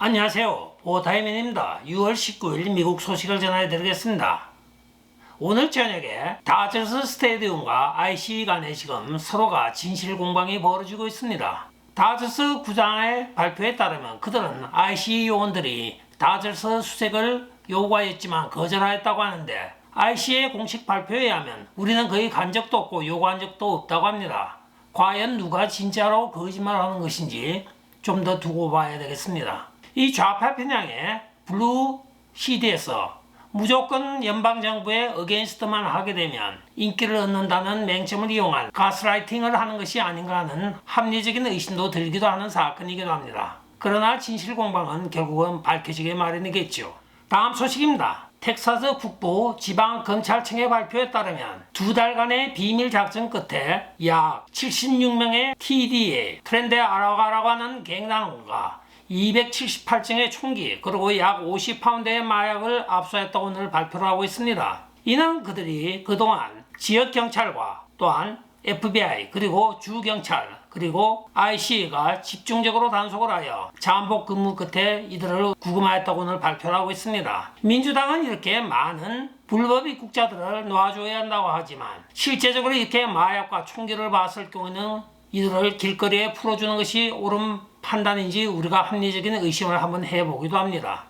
안녕하세요. 오타이맨입니다. 6월 19일 미국 소식을 전해드리겠습니다. 오늘 저녁에 다저스 스테디움과 ICE 간에 지금 서로가 진실 공방이 벌어지고 있습니다. 다저스 구장의 발표에 따르면 그들은 ICE 요원들이 다저스 수색을 요구하였지만 거절하였다고 하는데 ICE의 공식 발표에 의하면 우리는 거의 간 적도 없고 요구한 적도 없다고 합니다. 과연 누가 진짜로 거짓말하는 것인지 좀 더 두고 봐야 되겠습니다. 이 좌파 편향의 블루 CD에서 무조건 연방정부의 어게인스트만 하게 되면 인기를 얻는다는 맹점을 이용한 가스라이팅을 하는 것이 아닌가 하는 합리적인 의심도 들기도 하는 사건이기도 합니다. 그러나 진실공방은 결국은 밝혀지게 마련이겠죠. 다음 소식입니다. 텍사스 북부 지방검찰청의 발표에 따르면 2달간의 비밀작전 끝에 약 76명의 TDA 트렌드 아라가라고 하는 갱단원과 278정의 총기 그리고 약 50파운드의 마약을 압수했다고 오늘 발표를 하고 있습니다. 이는 그들이 그동안 지역경찰과 또한 FBI 그리고 주경찰 그리고 IC가 집중적으로 단속을 하여 잠복 근무 끝에 이들을 구금하였다고 오늘 발표를 하고 있습니다. 민주당은 이렇게 많은 불법 입국자들을 놔줘야 한다고 하지만 실제적으로 이렇게 마약과 총기를 봤을 경우에는 이들을 길거리에 풀어주는 것이 옳은 판단인지 우리가 합리적인 의심을 한번 해보기도 합니다.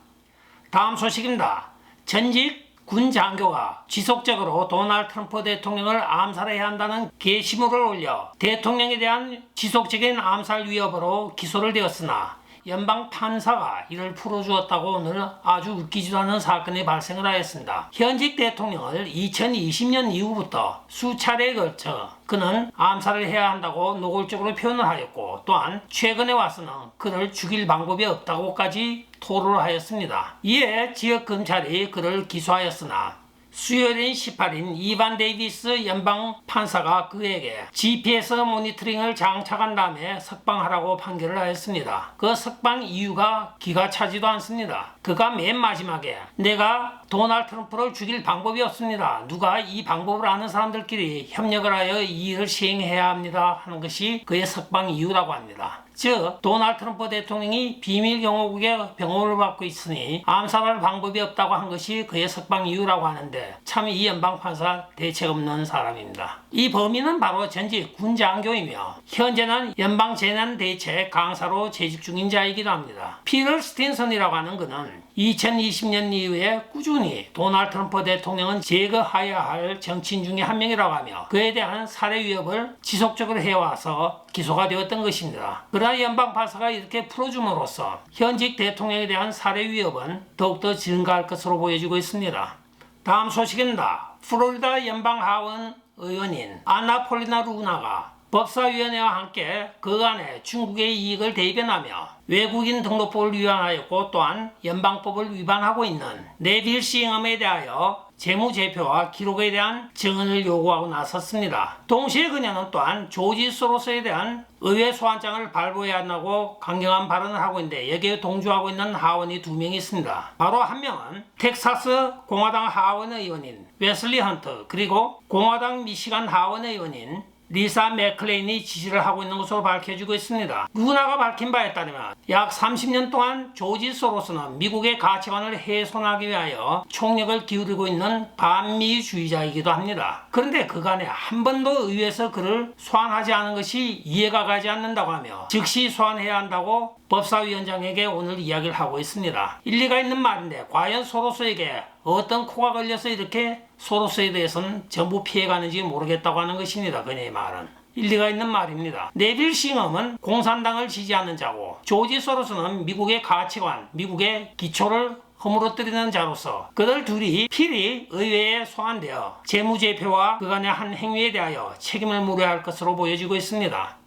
다음 소식입니다. 전직 군 장교가 지속적으로 도널드 트럼프 대통령을 암살해야 한다는 게시물을 올려 대통령에 대한 지속적인 암살 위협으로 기소를 되었으나 연방 판사가 이를 풀어주었다고 오늘 아주 웃기지도 않은 사건이 발생을 하였습니다. 현직 대통령을 2020년 이후부터 수차례에 걸쳐 그는 암살을 해야 한다고 노골적으로 표현을 하였고 또한 최근에 와서는 그를 죽일 방법이 없다고까지 토로를 하였습니다. 이에 지역검찰이 그를 기소하였으나 수요일인 18일 이반 데이비스 연방 판사가 그에게 GPS 모니터링을 장착한 다음에 석방하라고 판결을 하였습니다. 그 석방 이유가 기가 차지도 않습니다. 그가 맨 마지막에 내가 도널드 트럼프를 죽일 방법이 없습니다. 누가 이 방법을 아는 사람들끼리 협력을 하여 이 일을 시행해야 합니다 하는 것이 그의 석방 이유라고 합니다. 즉 도널드 트럼프 대통령이 비밀 경호국의 병호를 받고 있으니 암살할 방법이 없다고 한 것이 그의 석방 이유라고 하는데 참 이 연방판사 대책 없는 사람입니다. 이 범인은 바로 전직 군 장교이며 현재는 연방재난대책 강사로 재직 중인 자이기도 합니다. 피터 스틴슨이라고 하는 그는 2020년 이후에 꾸준히 도널드 트럼프 대통령은 제거해야 할 정치인 중에 한 명이라고 하며 그에 대한 살해 위협을 지속적으로 해와서 기소가 되었던 것입니다. 그러나 연방판사가 이렇게 풀어줌으로써 현직 대통령에 대한 살해 위협은 더욱더 증가할 것으로 보여지고 있습니다. 다음 소식입니다. 플로리다 연방하원 의원인 아나 폴리나 루나가 법사위원회와 함께 그간의 중국의 이익을 대변하며 외국인 등록법을 위반하였고 또한 연방법을 위반하고 있는 네빌 싱엄에 대하여 재무제표와 기록에 대한 증언을 요구하고 나섰습니다. 동시에 그녀는 또한 조지 소로스에 대한 의회 소환장을 발부해야 한다고 강경한 발언을 하고 있는데 여기에 동조하고 있는 하원이 2명이 있습니다. 바로 한 명은 텍사스 공화당 하원 의원인 웨슬리 헌트 그리고 공화당 미시간 하원 의원인 리사 맥클레인이 지지를 하고 있는 것으로 밝혀지고 있습니다. 루나가 밝힌 바에 따르면 약 30년 동안 조지 소로스는 미국의 가치관을 훼손하기 위하여 총력을 기울이고 있는 반미주의자이기도 합니다. 그런데 그간에 한 번도 의회에서 그를 소환하지 않은 것이 이해가 가지 않는다고 하며 즉시 소환해야 한다고 법사위원장에게 오늘 이야기를 하고 있습니다. 일리가 있는 말인데 과연 소로스에게 어떤 코가 걸려서 이렇게 소로스에 대해서는 전부 피해가는지 모르겠다고 하는 것입니다. 그녀의 말은. 일리가 있는 말입니다. 네빌 싱엄은 공산당을 지지하는 자고 조지 소로스는 미국의 가치관, 미국의 기초를 허물어뜨리는 자로서 그들 둘이 필히 의회에 소환되어 재무제표와 그간의 한 행위에 대하여 책임을 물어야 할 것으로 보여지고 있습니다.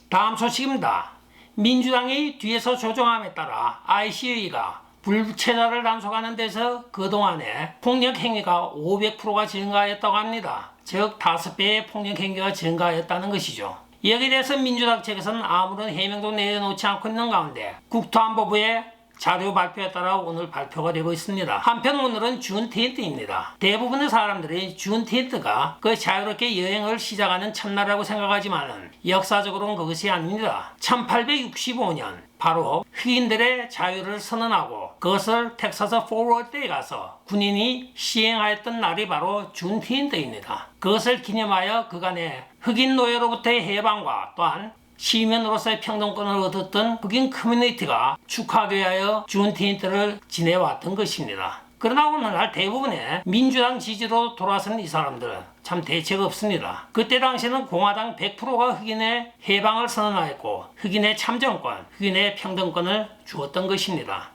다음 소식입니다. 민주당이 뒤에서 조종함에 따라 ICE가 불체자를 단속하는 데서 그동안에 폭력 행위가 500%가 증가하였다고 합니다. 즉 5배의 폭력 행위가 증가하였다는 것이죠. 여기에 대해서 민주당 측에서는 아무런 해명도 내놓지 않고 있는 가운데 국토안보부의 자료 발표에 따라 오늘 발표가 되고 있습니다. 한편 오늘은 준틴트입니다. 대부분의 사람들이 준틴트가 그 자유롭게 여행을 시작하는 첫날이라고 생각하지만 역사적으로는 그것이 아닙니다. 1865년 바로 흑인들의 자유를 선언하고 그것을 텍사스 포워드에 가서 군인이 시행하였던 날이 바로 준틴트입니다. 그것을 기념하여 그간의 흑인 노예로부터의 해방과 또한 시민으로서의 평등권을 얻었던 흑인 커뮤니티가 축하하기 위하여 준틴트를 지내왔던 것입니다. 그러나 오늘날 대부분의 민주당 지지로 돌아선 이 사람들은 참 대책 없습니다. 그때 당시에는 공화당 100%가 흑인의 해방을 선언하였고 흑인의 참정권, 흑인의 평등권을 주었던 것입니다.